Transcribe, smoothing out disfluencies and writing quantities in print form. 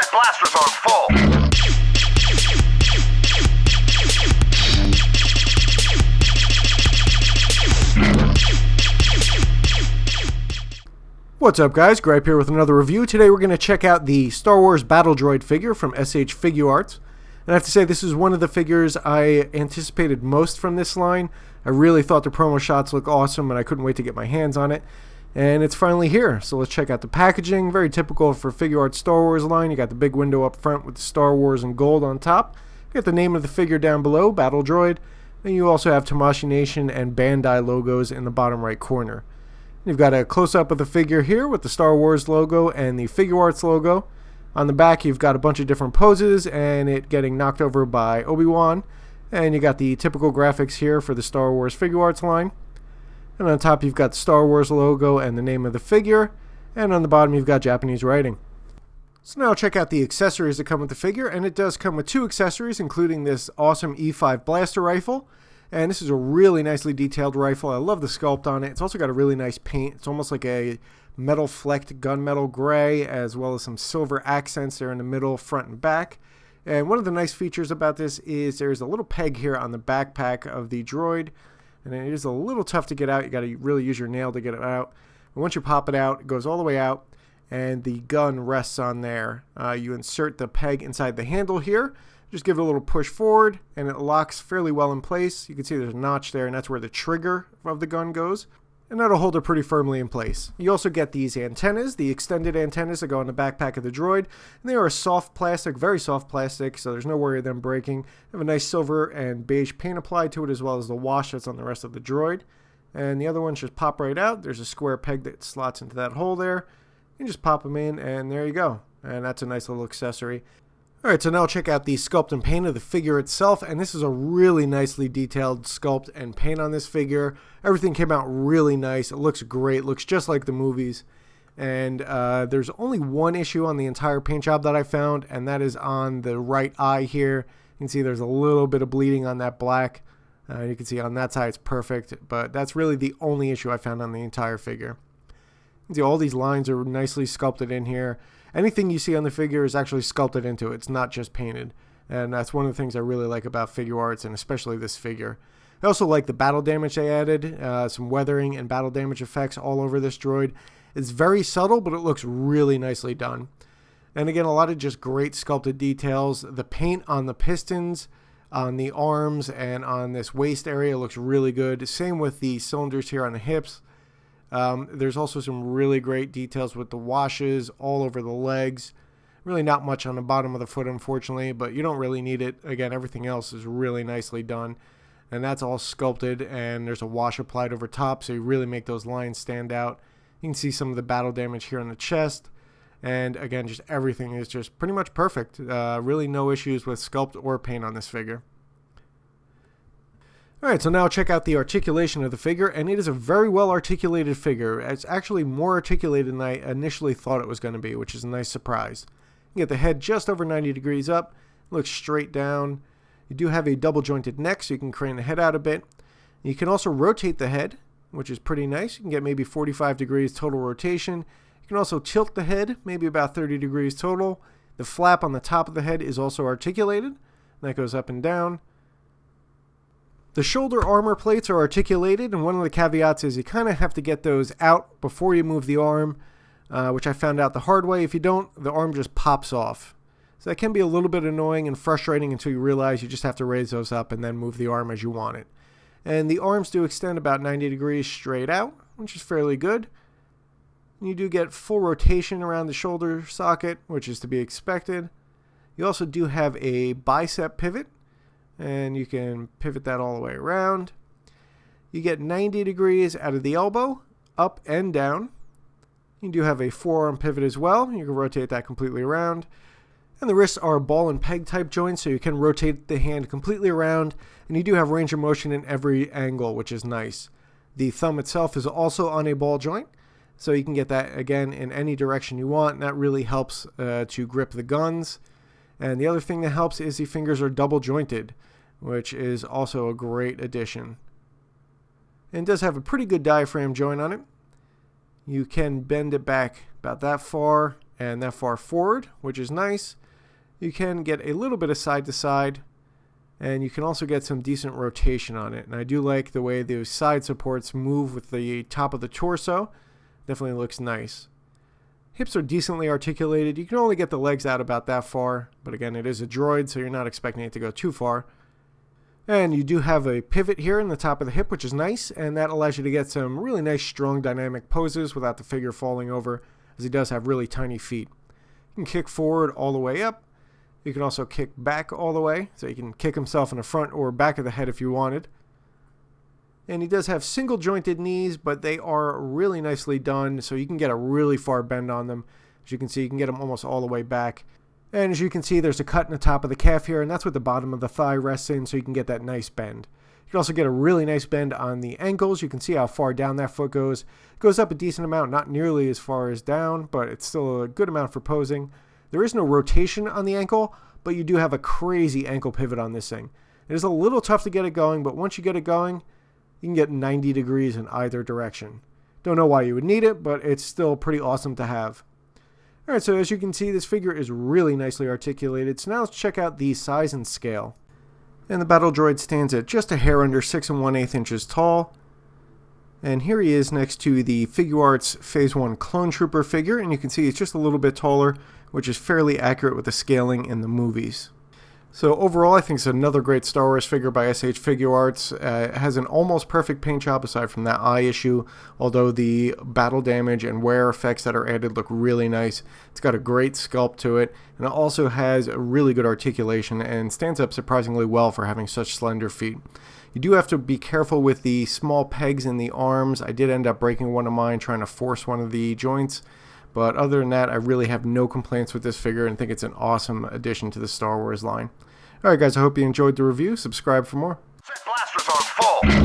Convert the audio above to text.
Set blasters on full. What's up, guys? Gripe here with another review. Today we're going to check out the Star Wars Battle Droid figure from SH Figuarts. And I have to say, this is one of the figures I anticipated most from this line. I really thought the promo shots looked awesome and I couldn't wait to get my hands on it. And it's finally here. So let's check out the packaging. Very typical for Figuarts Star Wars line. You got the big window up front with the Star Wars in gold on top. You got the name of the figure down below, Battle Droid. And you also have Tamashii Nation and Bandai logos in the bottom right corner. You've got a close-up of the figure here with the Star Wars logo and the Figuarts logo. On the back, you've got a bunch of different poses and it getting knocked over by Obi-Wan. And you got the typical graphics here for the Star Wars Figuarts line. And on top, you've got the Star Wars logo and the name of the figure. And on the bottom, you've got Japanese writing. So now check out the accessories that come with the figure. And it does come with two accessories, including this awesome E5 blaster rifle. And this is a really nicely detailed rifle. I love the sculpt on it. It's also got a really nice paint. It's almost like a metal flecked gunmetal gray, as well as some silver accents there in the middle, front and back. And one of the nice features about this is there's a little peg here on the backpack of the droid. And it is a little tough to get out. You got to really use your nail to get it out. And once you pop it out, it goes all the way out. And the gun rests on there. You insert the peg inside the handle here. Just give it a little push forward and it locks fairly well in place. You can see there's a notch there and that's where the trigger of the gun goes. And that'll hold it pretty firmly in place. You also get these antennas, the extended antennas that go on the backpack of the droid. And they are soft plastic, very soft plastic, so there's no worry of them breaking. They have a nice silver and beige paint applied to it, as well as the wash that's on the rest of the droid. And the other ones just pop right out. There's a square peg that slots into that hole there. You just pop them in and there you go. And that's a nice little accessory. Alright, so now check out the sculpt and paint of the figure itself, and this is a really nicely detailed sculpt and paint on this figure. Everything came out really nice. It looks great. Looks just like the movies. And there's only one issue on the entire paint job that I found, and that is on the right eye here. You can see there's a little bit of bleeding on that black. You can see on that side it's perfect, but that's really the only issue I found on the entire figure. You can see all these lines are nicely sculpted in here. Anything you see on the figure is actually sculpted into it. It's not just painted. And that's one of the things I really like about Figuarts, and especially this figure. I also like the battle damage they added. Some weathering and battle damage effects all over this droid. It's very subtle, but it looks really nicely done. And again, a lot of just great sculpted details. The paint on the pistons, on the arms, and on this waist area looks really good. Same with the cylinders here on the hips. There's also some really great details with the washes all over the legs. Really not much on the bottom of the foot, unfortunately, but you don't really need it. Again, everything else is really nicely done. And that's all sculpted, and there's a wash applied over top, so you really make those lines stand out. You can see some of the battle damage here on the chest. And again, just everything is just pretty much perfect. Really no issues with sculpt or paint on this figure. Alright, so now check out the articulation of the figure, and it is a very well articulated figure. It's actually more articulated than I initially thought it was going to be, which is a nice surprise. You get the head just over 90 degrees up, looks straight down. You do have a double jointed neck, so you can crane the head out a bit. You can also rotate the head, which is pretty nice. You can get maybe 45 degrees total rotation. You can also tilt the head, maybe about 30 degrees total. The flap on the top of the head is also articulated. That goes up and down. The shoulder armor plates are articulated, and one of the caveats is you kind of have to get those out before you move the arm, which I found out the hard way. If you don't, the arm just pops off. So that can be a little bit annoying and frustrating until you realize you just have to raise those up and then move the arm as you want it. And the arms do extend about 90 degrees straight out, which is fairly good. You do get full rotation around the shoulder socket, which is to be expected. You also do have a bicep pivot, and you can pivot that all the way around. You get 90 degrees out of the elbow, up and down. You do have a forearm pivot as well. You can rotate that completely around. And the wrists are ball and peg type joints, so you can rotate the hand completely around. And you do have range of motion in every angle, which is nice. The thumb itself is also on a ball joint, so you can get that, again, in any direction you want. And that really helps to grip the guns. And the other thing that helps is the fingers are double jointed, which is also a great addition. And it does have a pretty good diaphragm joint on it. You can bend it back about that far and that far forward, which is nice. You can get a little bit of side to side, and you can also get some decent rotation on it. And I do like the way those side supports move with the top of the torso. Definitely looks nice. Hips are decently articulated. You can only get the legs out about that far, but again, it is a droid, so you're not expecting it to go too far. And you do have a pivot here in the top of the hip, which is nice, and that allows you to get some really nice, strong, dynamic poses without the figure falling over, as he does have really tiny feet. You can kick forward all the way up. You can also kick back all the way, so you can kick himself in the front or back of the head if you wanted. And he does have single jointed knees, but they are really nicely done, so you can get a really far bend on them. As you can see, you can get them almost all the way back. And as you can see, there's a cut in the top of the calf here, and that's what the bottom of the thigh rests in, so you can get that nice bend. You can also get a really nice bend on the ankles. You can see how far down that foot goes. It goes up a decent amount, not nearly as far as down, but it's still a good amount for posing. There is no rotation on the ankle, but you do have a crazy ankle pivot on this thing. It is a little tough to get it going, but once you get it going, you can get 90 degrees in either direction. Don't know why you would need it, but it's still pretty awesome to have. Alright, so as you can see, this figure is really nicely articulated. So now let's check out the size and scale. And the battle droid stands at just a hair under 6 1/8 inches tall. And here he is next to the Figuarts Phase 1 Clone Trooper figure, and you can see it's just a little bit taller, which is fairly accurate with the scaling in the movies. So overall, I think it's another great Star Wars figure by SH Figuarts. It has an almost perfect paint job aside from that eye issue, although the battle damage and wear effects that are added look really nice. It's got a great sculpt to it, and it also has a really good articulation and stands up surprisingly well for having such slender feet. You do have to be careful with the small pegs in the arms. I did end up breaking one of mine trying to force one of the joints. But other than that, I really have no complaints with this figure and think it's an awesome addition to the Star Wars line. Alright guys, I hope you enjoyed the review. Subscribe for more. Set blasters on full.